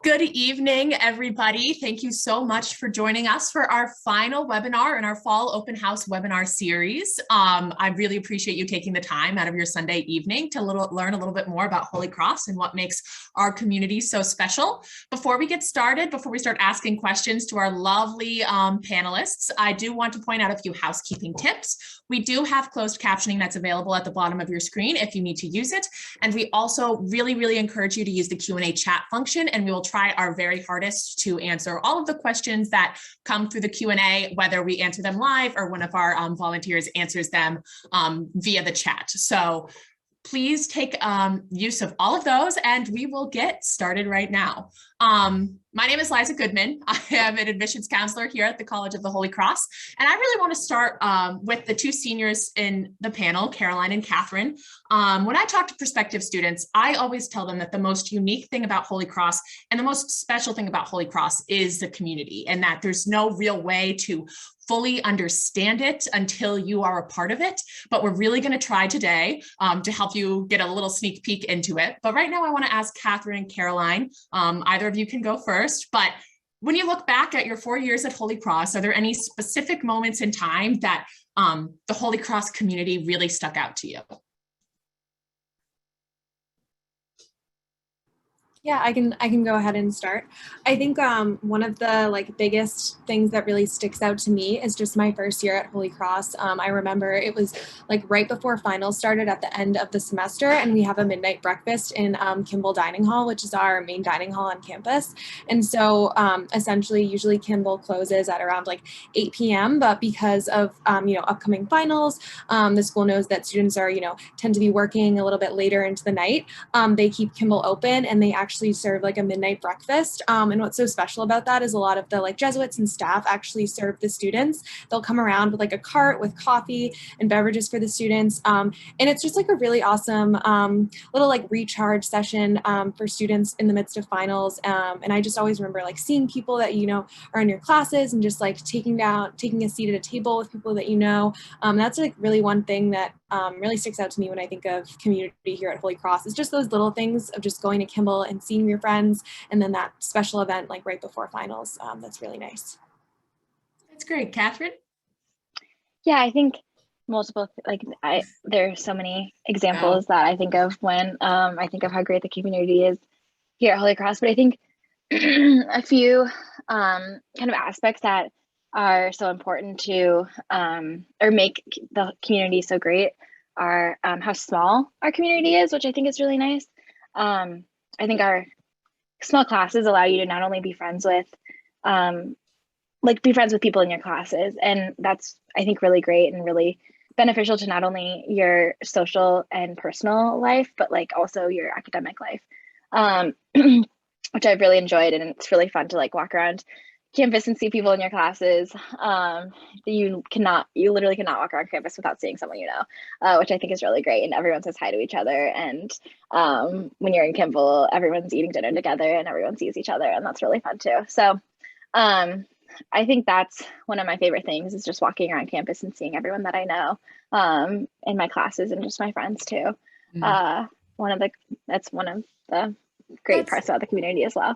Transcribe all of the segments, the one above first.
Good evening, everybody. Thank you so much for joining us for our final webinar in our fall open house webinar series. I really appreciate you taking the time out of your Sunday evening to learn a little bit more about Holy Cross and what makes our community so special. Before we get started, before we start asking questions to our lovely panelists, I do want to point out a few housekeeping tips. We do have closed captioning that's available at the bottom of your screen if you need to use it. And we also really encourage you to use the Q&A chat function, and we will try our very hardest to answer all of the questions that come through the Q&A, whether we answer them live or one of our volunteers answers them via the chat. So please take use of all of those, and we will get started right now. My name is Liza Goodman. I am an admissions counselor here at the College of the Holy Cross, and I really want to start with the two seniors in the panel, Caroline and Catherine. When I talk to prospective students, I always tell them that the most unique thing about Holy Cross and the most special thing about Holy Cross is the community, and that there's no real way to fully understand it until you are a part of it. But we're really going to try today to help you get a little sneak peek into it. But right now I want to ask Catherine and Caroline, either of you can go first, but when you look back at your 4 years at Holy Cross, are there any specific moments in time that the Holy Cross community really stuck out to you? Yeah, I can go ahead and start. I think one of the biggest things that really sticks out to me is just my first year at Holy Cross. I remember it was right before finals started at the end of the semester, and we have a midnight breakfast in Kimball Dining Hall, which is our main dining hall on campus. And so essentially, usually Kimball closes at around 8 p.m. But because of upcoming finals, the school knows that students are tend to be working a little bit later into the night. They keep Kimball open, and they actually serve a midnight breakfast. And what's so special about that is a lot of the Jesuits and staff actually serve the students. They'll come around with a cart with coffee and beverages for the students. And it's just a really awesome little recharge session for students in the midst of finals. And I just always remember seeing people that are in your classes and just taking a seat at a table with people that that's really one thing that really sticks out to me when I think of community here at Holy Cross. It's just those little things of just going to Kimball and seeing your friends, and then that special event right before finals. That's really nice. That's great. Catherine? Yeah, I think multiple, there's so many examples that I think of when I think of how great the community is here at Holy Cross, but I think a few kind of aspects that are so important to or make the community so great are how small our community is, which I think is really nice. I think our small classes allow you to not only be friends with be friends with people in your classes, and that's I think really great and really beneficial to not only your social and personal life, but also your academic life, which I've really enjoyed. And it's really fun to walk around campus and see people in your classes. You literally cannot walk around campus without seeing someone which I think is really great. And everyone says hi to each other. And when you're in Kimball, everyone's eating dinner together and everyone sees each other, and that's really fun too. So I think that's one of my favorite things, is just walking around campus and seeing everyone that I know in my classes, and just my friends too. That's one of the great parts about the community as well.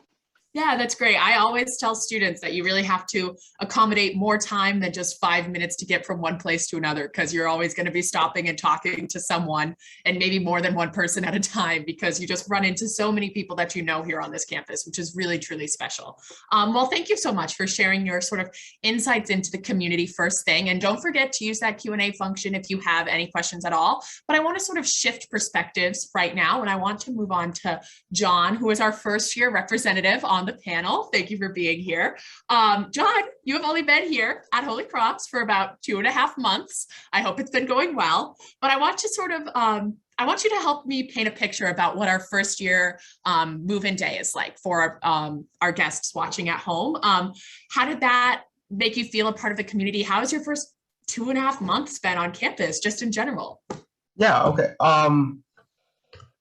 Yeah, that's great. I always tell students that you really have to accommodate more time than just 5 minutes to get from one place to another, because you're always going to be stopping and talking to someone, and maybe more than one person at a time, because you just run into so many people that here on this campus, which is really, truly special. Well, thank you so much for sharing your sort of insights into the community first thing. And don't forget to use that Q&A function if you have any questions at all. But I want to sort of shift perspectives right now, and I want to move on to John, who is our first year representative on the panel. Thank you for being here. John, you have only been here at Holy Cross for about 2.5 months. I hope it's been going well, but I want to I want you to help me paint a picture about what our first year move-in day is like for our guests watching at home. How did that make you feel a part of the community? How has your first 2.5 months been on campus, just in general? Yeah, okay.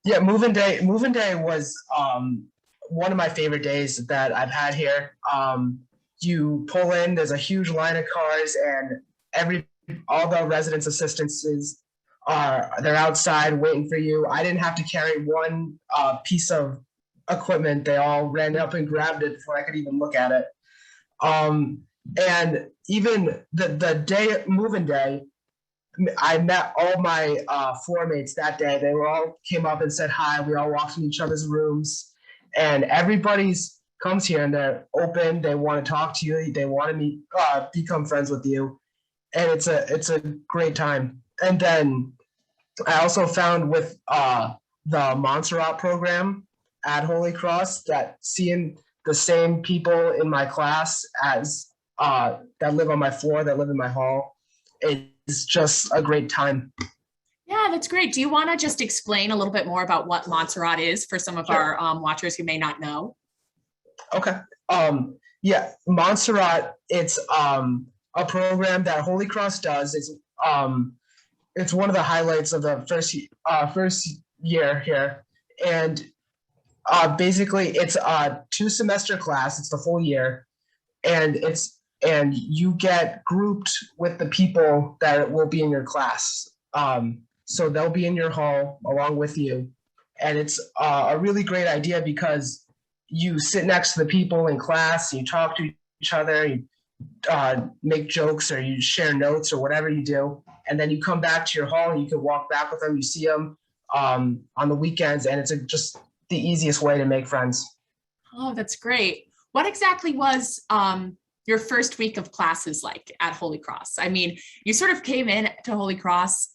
Yeah, move-in day was one of my favorite days that I've had here. You pull in, there's a huge line of cars, and all the residents' assistances they're outside waiting for you. I didn't have to carry one piece of equipment. They all ran up and grabbed it before I could even look at it. And even the day moving day, I met all my floor mates that day. They were all came up and said hi. We all walked in each other's rooms, and everybody's comes here and they're open. They want to talk to you. They want to meet, become friends with you, and it's a great time. And then I also found with the Montserrat program at Holy Cross that seeing the same people in my class as that live on my floor, that live in my hall, it's just a great time. Yeah, that's great. Do you want to just explain a little bit more about what Montserrat is for some of Sure. our watchers who may not know? Okay. Yeah, Montserrat, it's a program that Holy Cross does. It's one of the highlights of the first year here. And basically it's a 2-semester class, it's the full year, and you get grouped with the people that will be in your class. So they'll be in your hall along with you. And it's a really great idea because you sit next to the people in class, you talk to each other, you make jokes or you share notes or whatever you do. And then you come back to your hall and you can walk back with them. You see them on the weekends, and it's just the easiest way to make friends. Oh, that's great. What exactly was your first week of classes like at Holy Cross? I mean, you sort of came in to Holy Cross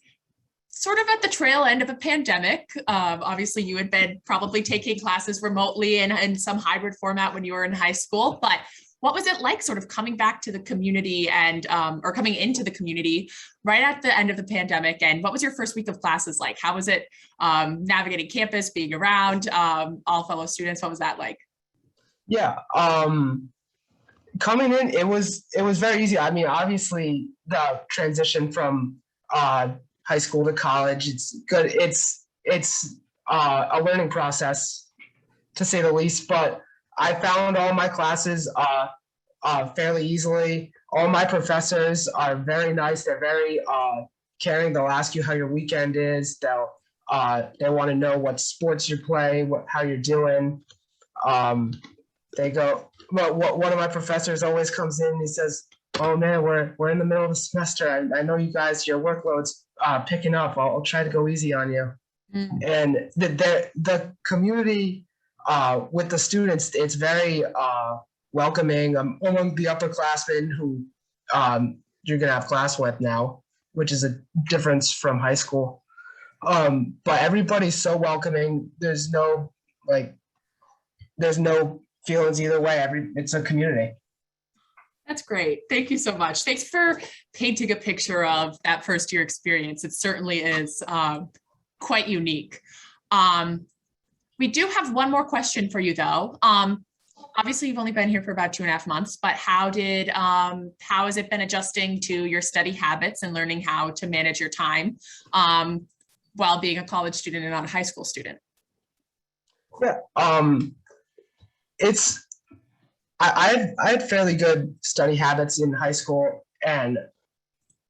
sort of at the trail end of a pandemic. Obviously, you had been probably taking classes remotely and in some hybrid format when you were in high school, but what was it like sort of coming back to the community and or coming into the community right at the end of the pandemic? And what was your first week of classes like? How was it navigating campus, being around all fellow students? What was that like? Yeah, coming in, it was very easy. I mean, obviously the transition from high school to college, it's good. It's a learning process to say the least, but I found all my classes fairly easily. All my professors are very nice. They're very caring. They'll ask you how your weekend is. They want to know what sports you play, how you're doing. They go, well, one of my professors always comes in and he says, "Oh man, we're in the middle of the semester. I know you guys, your workload's picking up. I'll try to go easy on you." Mm-hmm. And the community with the students, it's very welcoming. Among the upperclassmen who you're gonna have class with now, which is a difference from high school. But everybody's so welcoming. There's no feelings either way. It's a community. That's great. Thank you so much. Thanks for painting a picture of that first year experience. It certainly is quite unique. We do have one more question for you though. Obviously you've only been here for about 2.5 months, but how has it been adjusting to your study habits and learning how to manage your time while being a college student and not a high school student? Yeah, I had fairly good study habits in high school, and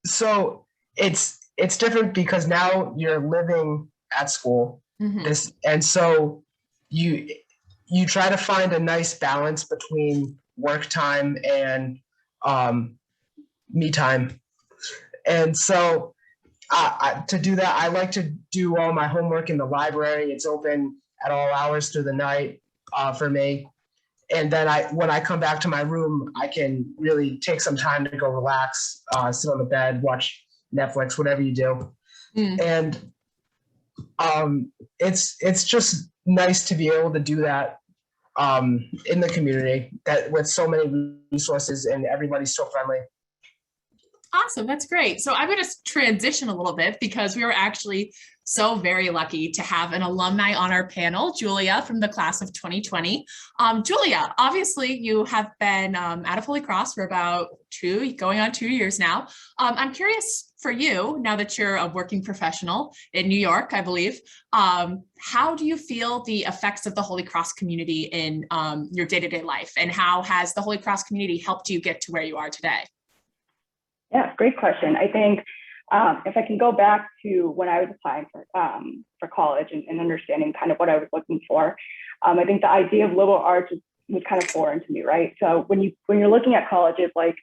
so it's different because now you're living at school. Mm-hmm. And so you try to find a nice balance between work time and me time. And so to do that, I like to do all my homework in the library. It's open at all hours through the night for me. And then when I come back to my room, I can really take some time to go relax, sit on the bed, watch Netflix, whatever you do. Mm. And it's just nice to be able to do that in the community that with so many resources and everybody's so friendly. Awesome. That's great. So I'm going to transition a little bit because we were actually so very lucky to have an alumni on our panel, Julia from the class of 2020. Julia, obviously you have been out of Holy Cross for about going on 2 years now. I'm curious for you, now that you're a working professional in New York, I believe, how do you feel the effects of the Holy Cross community in your day-to-day life? And how has the Holy Cross community helped you get to where you are today? Yeah, great question. I think if I can go back to when I was applying for college and understanding kind of what I was looking for, I think the idea of liberal arts was kind of foreign to me, right? So when you're looking at colleges, like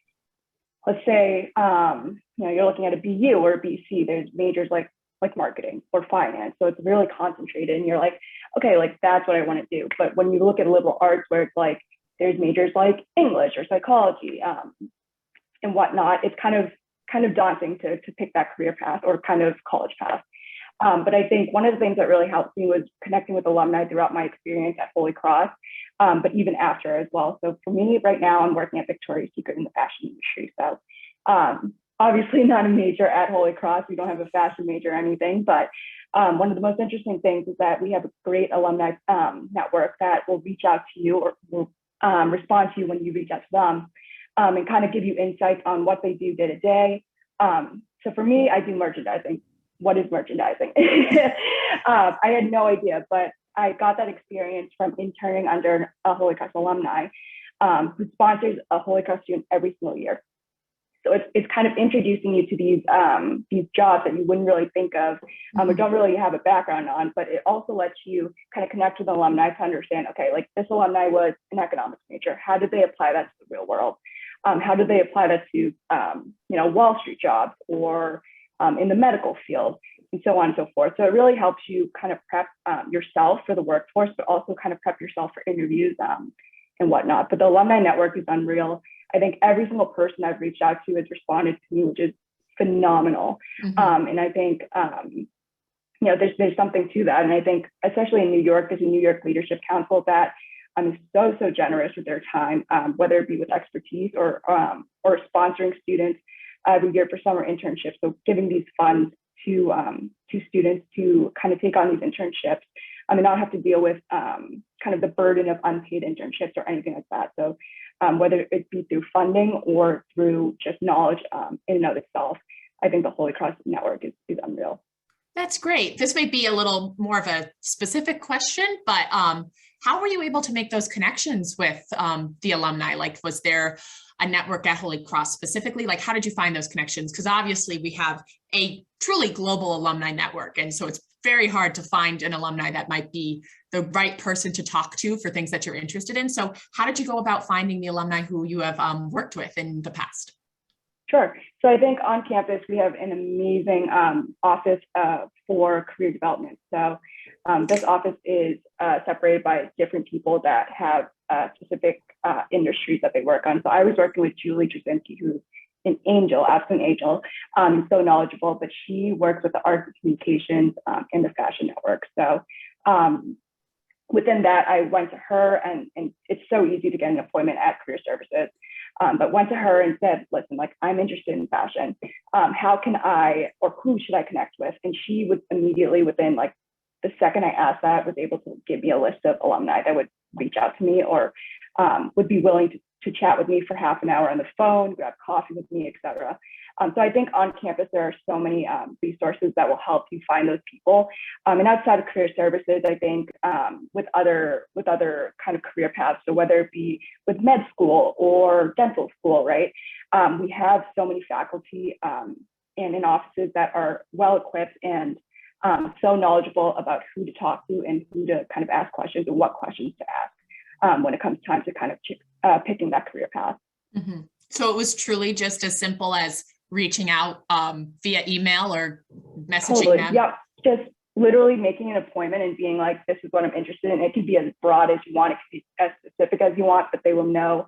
let's say you're looking at a BU or a BC, there's majors like marketing or finance, so it's really concentrated, and you're like, okay, like that's what I want to do. But when you look at liberal arts, where it's like there's majors like English or psychology and whatnot, it's kind of daunting to pick that career path or kind of college path. But I think one of the things that really helped me was connecting with alumni throughout my experience at Holy Cross, but even after as well. So for me right now, I'm working at Victoria's Secret in the fashion industry. So obviously not a major at Holy Cross. We don't have a fashion major or anything, but one of the most interesting things is that we have a great alumni network that will reach out to you or will respond to you when you reach out to them, and kind of give you insights on what they do day to day. So for me, I do merchandising. What is merchandising? I had no idea, but I got that experience from interning under a Holy Cross alumni who sponsors a Holy Cross student every single year. So it's kind of introducing you to these jobs that you wouldn't really think of or don't really have a background on, but it also lets you kind of connect with alumni to understand, okay, like this alumni was an economics major. How did they apply that to the real world? How did they apply that to Wall Street jobs or in the medical field, and so on and so forth. So it really helps you kind of prep yourself for the workforce, but also kind of prep yourself for interviews and whatnot. But the alumni network is unreal. I think every single person I've reached out to has responded to me, which is phenomenal. And I think, there's something to that. And I think, especially in New York, there's a New York Leadership Council that is so generous with their time, whether it be with expertise or sponsoring students every year for summer internships. So giving these funds to students to kind of take on these internships and not have to deal with kind of the burden of unpaid internships or anything like that. So whether it be through funding or through just knowledge in and of itself, I think the Holy Cross network is unreal. That's great. This may be a little more of a specific question, but how were you able to make those connections with the alumni? Like, was there a network at Holy Cross specifically? Like, how did you find those connections? Because obviously we have a truly global alumni network. And so it's very hard to find an alumni that might be the right person to talk to for things that you're interested in. So how did you go about finding the alumni who you have worked with in the past? Sure. So I think on campus, we have an amazing office for career development. So this office is separated by different people that have specific industries that they work on. So I was working with Julie Trzynski, who's an angel, absolute angel, so knowledgeable, but she works with the arts and communications in the fashion network. So within that, I went to her, and it's so easy to get an appointment at Career Services. But went to her and said, listen, like, I'm interested in fashion. How can I, or who should I connect with? And she was immediately, within like the second I asked that, was able to give me a list of alumni that would reach out to me or would be willing to chat with me for half an hour on the phone, grab coffee with me, etc. So I think on campus, there are so many resources that will help you find those people. And outside of Career Services, I think with other kind of career paths, so whether it be with med school or dental school, right? We have so many faculty and in offices that are well equipped and so knowledgeable about who to talk to and who to kind of ask questions and what questions to ask when it comes time to kind of picking that career path. Mm-hmm. So it was truly just as simple as reaching out via email or messaging them? Yeah, just literally making an appointment and being like, this is what I'm interested in. It can be as broad as you want, it can be as specific as you want, but they will know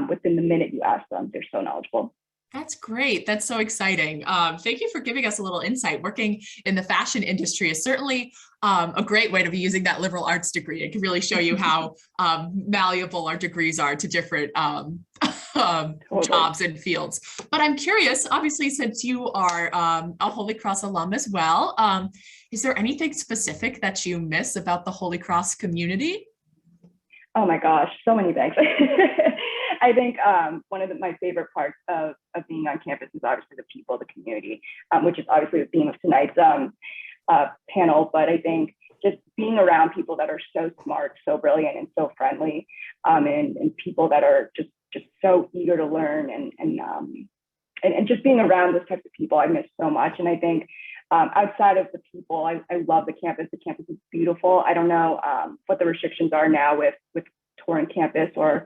within the minute you ask them. They're so knowledgeable. That's great. That's so exciting. Thank you for giving us a little insight. Working in the fashion industry is certainly a great way to be using that liberal arts degree. It can really show you how malleable our degrees are to different jobs and fields. But I'm curious, obviously, since you are a Holy Cross alum as well, is there anything specific that you miss about the Holy Cross community? Oh my gosh, so many things. I think one of my favorite parts of being on campus is obviously the people, the community, which is obviously the theme of tonight's panel. But I think just being around people that are so smart, so brilliant, and so friendly, and people that are just so eager to learn, and just being around those types of people, I miss so much. And I think outside of the people, I love the campus. The campus is beautiful. I don't know what the restrictions are now with touring campus or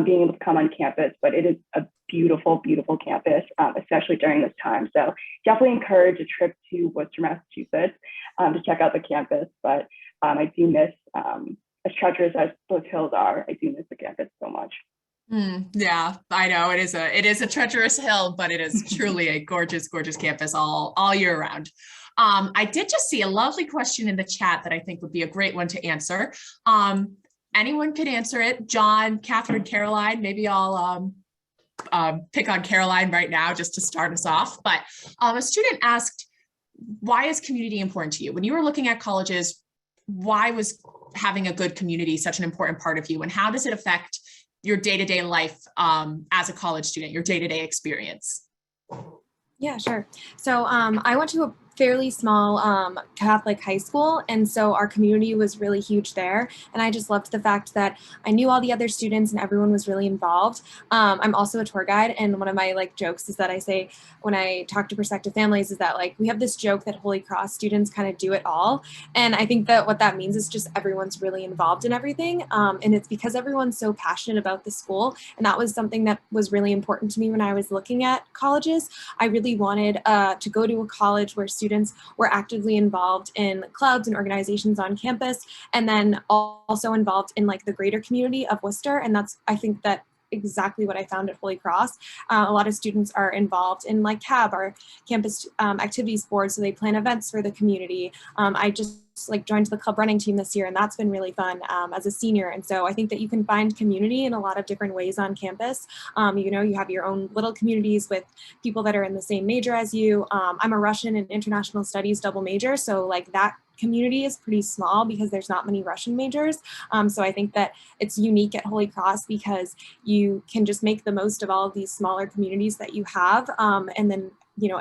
being able to come on campus, but it is a beautiful, beautiful campus, especially during this time. So definitely encourage a trip to Worcester, Massachusetts to check out the campus. But I do miss, as treacherous as those hills are, I do miss the campus so much. Yeah, I know it is a treacherous hill, but it is truly a gorgeous, gorgeous campus all year round. I did just see a lovely question in the chat that I think would be a great one to answer. Anyone could answer it. John, Catherine, Caroline, maybe I'll pick on Caroline right now just to start us off. But a student asked, why is community important to you? When you were looking at colleges, why was having a good community such an important part of you? And how does it affect your day-to-day life as a college student, your day-to-day experience? Yeah, sure. So I went to a fairly small Catholic high school, and so our community was really huge there. And I just loved the fact that I knew all the other students and everyone was really involved. I'm also a tour guide, and one of my jokes is that I say when I talk to prospective families is that we have this joke that Holy Cross students kind of do it all. And I think that what that means is just everyone's really involved in everything. And it's because everyone's so passionate about the school. And that was something that was really important to me when I was looking at colleges. I really wanted to go to a college where students were actively involved in clubs and organizations on campus, and then also involved in the greater community of Worcester. And I think that exactly what I found at Holy Cross. A lot of students are involved in CAB, our campus activities board, so they plan events for the community. I just joined the club running team this year, and that's been really fun as a senior. And so I think that you can find community in a lot of different ways on campus. You have your own little communities with people that are in the same major as you. I'm a Russian and international studies double major, so that community is pretty small because there's not many Russian majors. So I think that it's unique at Holy Cross because you can just make the most of all of these smaller communities that you have. And then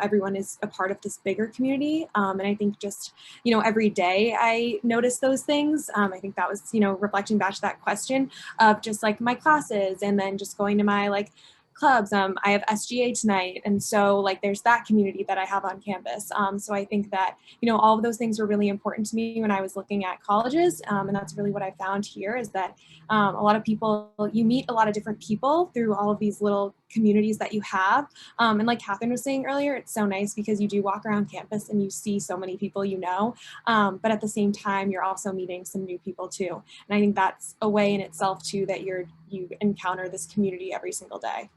everyone is a part of this bigger community. And I think just, every day I notice those things. I think that was, reflecting back to that question of just my classes and then just going to my clubs. I have SGA tonight. And so there's that community that I have on campus. So I think that, all of those things were really important to me when I was looking at colleges. And that's really what I found here is that a lot of people, you meet a lot of different people through all of these little communities that you have. And like Catherine was saying earlier, it's so nice because you do walk around campus and you see so many people but at the same time, you're also meeting some new people too. And I think that's a way in itself too that you encounter this community every single day.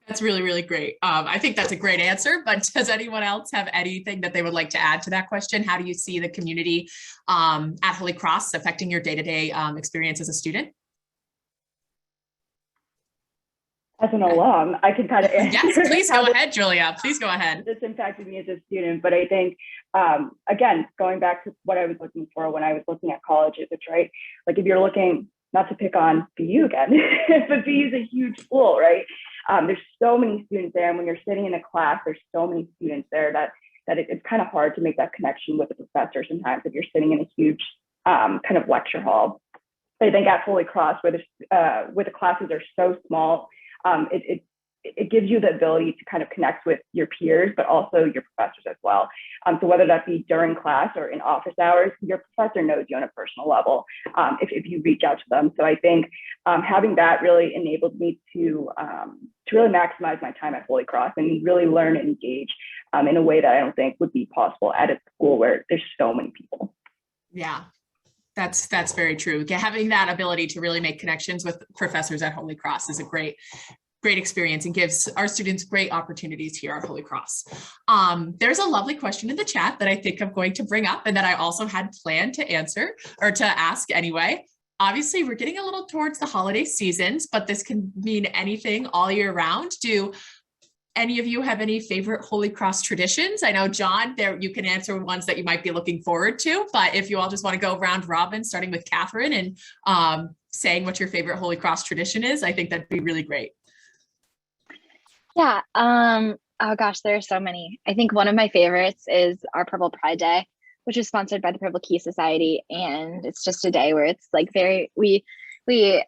That's really, really great. I think that's a great answer, but does anyone else have anything that they would like to add to that question? How do you see the community at Holy Cross affecting your day-to-day experience as a student? As an alum, I can kind of answer. Yes, please go ahead, Julia. Please go ahead. This impacted me as a student, but I think, again, going back to what I was looking for when I was looking at colleges, it's right. If you're looking, not to pick on BU again, but BU is a huge school, right? There's so many students there, and when you're sitting in a class, there's so many students there that it's kind of hard to make that connection with the professor sometimes if you're sitting in a huge kind of lecture hall. I think at Holy Cross, where the classes are so small, it gives you the ability to kind of connect with your peers, but also your professors as well. So whether that be during class or in office hours, your professor knows you on a personal level if you reach out to them. So I think having that really enabled me to really maximize my time at Holy Cross and really learn and engage in a way that I don't think would be possible at a school where there's so many people. Yeah. That's very true. Having that ability to really make connections with professors at Holy Cross is a great experience and gives our students great opportunities here at Holy Cross. There's a lovely question in the chat that I think I'm going to bring up and that I also had planned to answer or to ask anyway. Obviously, we're getting a little towards the holiday seasons, but this can mean anything all year round. Do any of you have any favorite Holy Cross traditions? I know, John, there you can answer ones that you might be looking forward to, but if you all just want to go round robin, starting with Catherine and saying what your favorite Holy Cross tradition is, I think that'd be really great. Yeah. Oh gosh, there are so many. I think one of my favorites is our Purple Pride Day, which is sponsored by the Purple Key Society, and it's just a day where it's we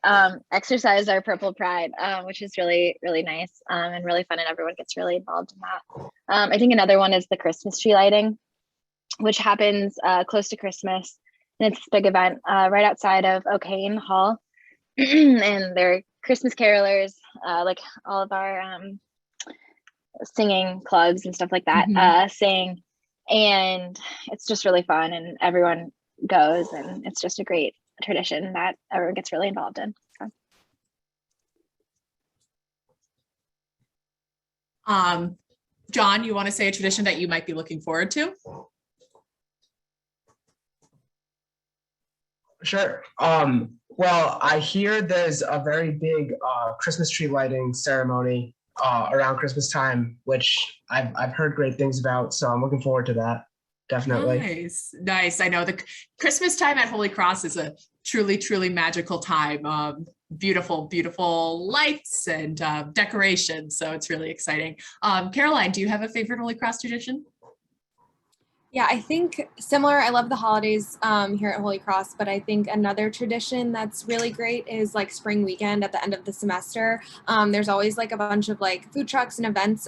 exercise our purple pride, which is really, really nice and really fun, and everyone gets really involved in that. I think another one is the Christmas tree lighting. which happens close to Christmas. And it's this big event right outside of O'Kane Hall. And they're Christmas carolers, like all of our singing clubs and stuff like that sing. And it's just really fun, and everyone goes, and it's just a great tradition that everyone gets really involved in. So. John, you want to say a tradition that you might be looking forward to? Sure. Well, I hear there's a very big Christmas tree lighting ceremony around Christmas time, which I've heard great things about. So I'm looking forward to that. Definitely. Nice, nice. I know the Christmas time at Holy Cross is a truly, truly magical time. Beautiful, beautiful lights and decorations. So it's really exciting. Caroline, do you have a favorite Holy Cross tradition? Yeah, I think similar. I love the holidays here at Holy Cross, but I think another tradition that's really great is like spring weekend at the end of the semester. There's always like a bunch of like food trucks and events.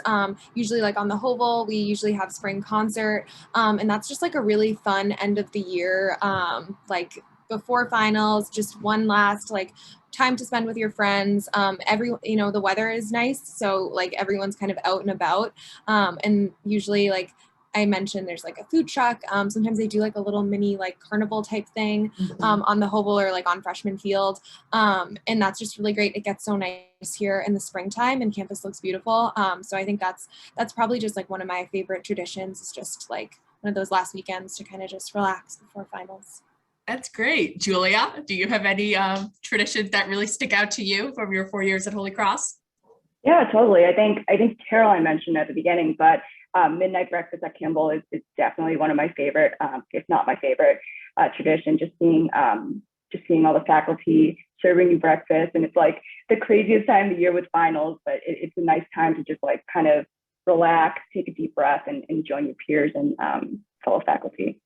Usually like on the Hovel, we usually have spring concert, and that's just like a really fun end of the year, like before finals, just one last like time to spend with your friends. The weather is nice, so like everyone's kind of out and about, and usually like I mentioned there's like a food truck. Sometimes they do like a little mini like carnival type thing on the Hovel or like on Freshman Field. And that's just really great. It gets so nice here in the springtime and campus looks beautiful. So I think that's probably just like one of my favorite traditions. It's just like one of those last weekends to kind of just relax before finals. That's great. Julia, do you have any traditions that really stick out to you from your 4 years at Holy Cross? Yeah, totally. I think Caroline mentioned at the beginning, but midnight breakfast at Kimball is definitely one of my favorite, if not my favorite, tradition. Just seeing all the faculty serving you breakfast, and it's like the craziest time of the year with finals, but it's a nice time to just like kind of relax, take a deep breath, and join your peers and fellow faculty.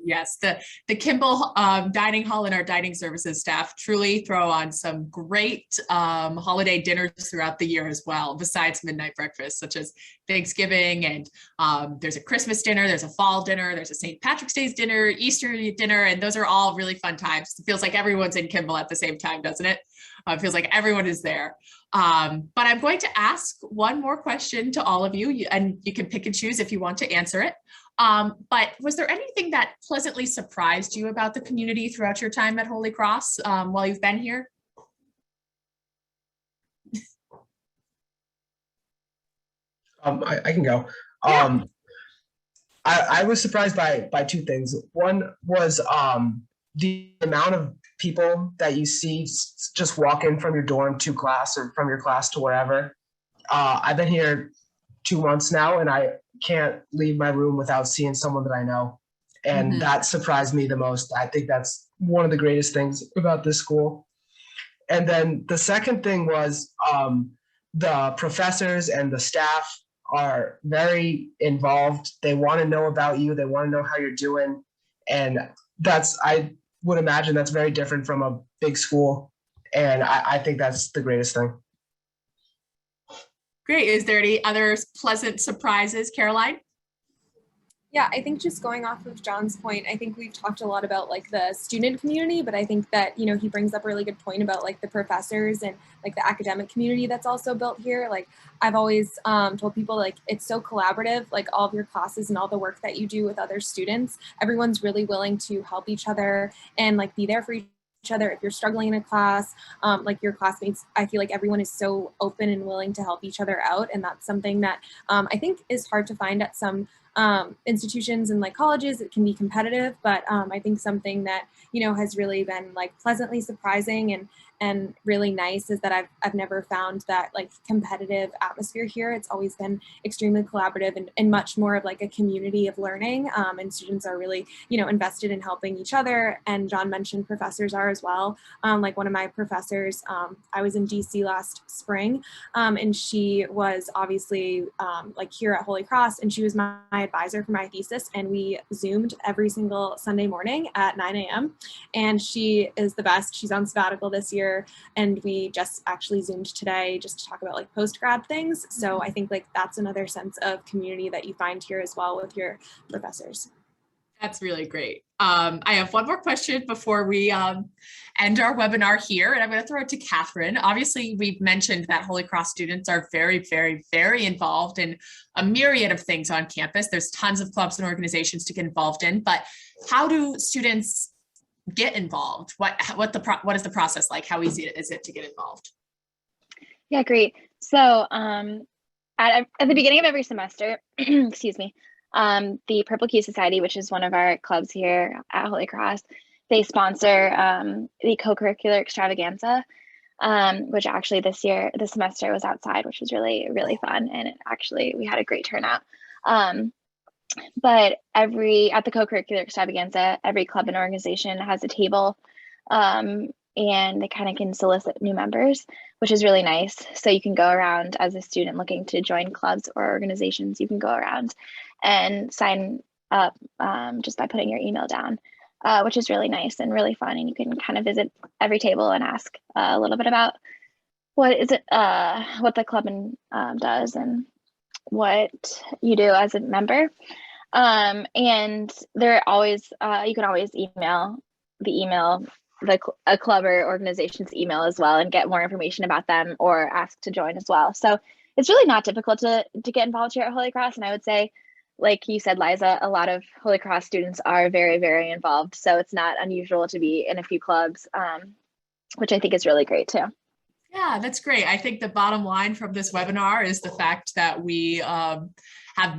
Yes, the Kimball dining hall and our dining services staff truly throw on some great holiday dinners throughout the year as well, besides midnight breakfast, such as Thanksgiving, and there's a Christmas dinner, there's a fall dinner, there's a St. Patrick's Day's dinner, Easter dinner, and those are all really fun times. It feels like everyone's in Kimball at the same time, doesn't it? It feels like everyone is there. But I'm going to ask one more question to all of you, and you can pick and choose if you want to answer it. But was there anything that pleasantly surprised you about the community throughout your time at Holy Cross while you've been here? I can go. Yeah. I was surprised by two things. One was the amount of people that you see just walk in from your dorm to class or from your class to wherever. I've been here 2 months now, and I can't leave my room without seeing someone that I know. And that surprised me the most. I think that's one of the greatest things about this school. And then the second thing was the professors and the staff are very involved. They want to know about you. They want to know how you're doing. And I would imagine that's very different from a big school. And I think that's the greatest thing. Great. Is there any other pleasant surprises, Caroline? Yeah, I think just going off of John's point, I think we've talked a lot about like the student community, but I think that, he brings up a really good point about like the professors and like the academic community that's also built here. Like I've always told people like it's so collaborative, like all of your classes and all the work that you do with other students, everyone's really willing to help each other and like be there for each other. If you're struggling in a class, like your classmates, I feel like everyone is so open and willing to help each other out. And that's something that I think is hard to find at some institutions and like colleges. It can be competitive, but I think something that, has really been like pleasantly surprising and really nice is that I've never found that like competitive atmosphere here. It's always been extremely collaborative and much more of like a community of learning, and students are really, invested in helping each other. And John mentioned professors are as well. Like one of my professors, I was in DC last spring, and she was obviously like here at Holy Cross, and she was my advisor for my thesis, and we Zoomed every single Sunday morning at 9 a.m. And she is the best. She's on sabbatical this year, and we just actually Zoomed today just to talk about like post-grad things. So I think like that's another sense of community that you find here as well with your professors. That's really great. I have one more question before we end our webinar here, and I'm going to throw it to Catherine. Obviously, we've mentioned that Holy Cross students are very, very, very involved in a myriad of things on campus. There's tons of clubs and organizations to get involved in, but how do students get involved? What is the process like? How easy is it to get involved? Yeah, great. So at the beginning of every semester, excuse me, the Purple Q Society, which is one of our clubs here at Holy Cross, they sponsor the co-curricular extravaganza, which actually this semester was outside, which was really, really fun. And we had a great turnout. But at the co-curricular extravaganza, every club and organization has a table, and they kind of can solicit new members, which is really nice. So you can go around as a student looking to join clubs or organizations, you can go around and sign up just by putting your email down, which is really nice and really fun. And you can kind of visit every table and ask a little bit about what the club does and what you do as a member. And they're always, you can always email a club or organization's email as well and get more information about them or ask to join as well. So it's really not difficult to get involved here at Holy Cross. And I would say, like you said, Liza, a lot of Holy Cross students are very, very involved. So it's not unusual to be in a few clubs, which I think is really great too. Yeah, that's great. I think the bottom line from this webinar is the fact that we have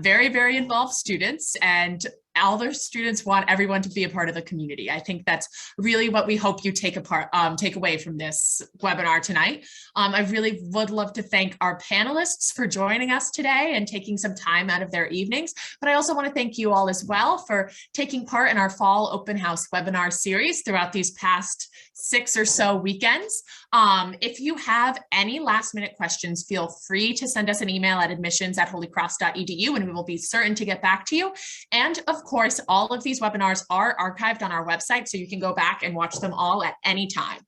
very, very involved students, and all their students want everyone to be a part of the community. I think that's really what we hope you take away from this webinar tonight. I really would love to thank our panelists for joining us today and taking some time out of their evenings. But I also want to thank you all as well for taking part in our fall open house webinar series throughout these past 6 or so weekends. If you have any last minute questions, feel free to send us an email at admissions@holycross.edu and we will be certain to get back to you. And of course, all of these webinars are archived on our website, so you can go back and watch them all at any time.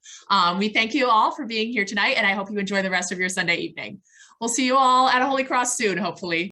We thank you all for being here tonight, and I hope you enjoy the rest of your Sunday evening. We'll see you all at Holy Cross soon, hopefully.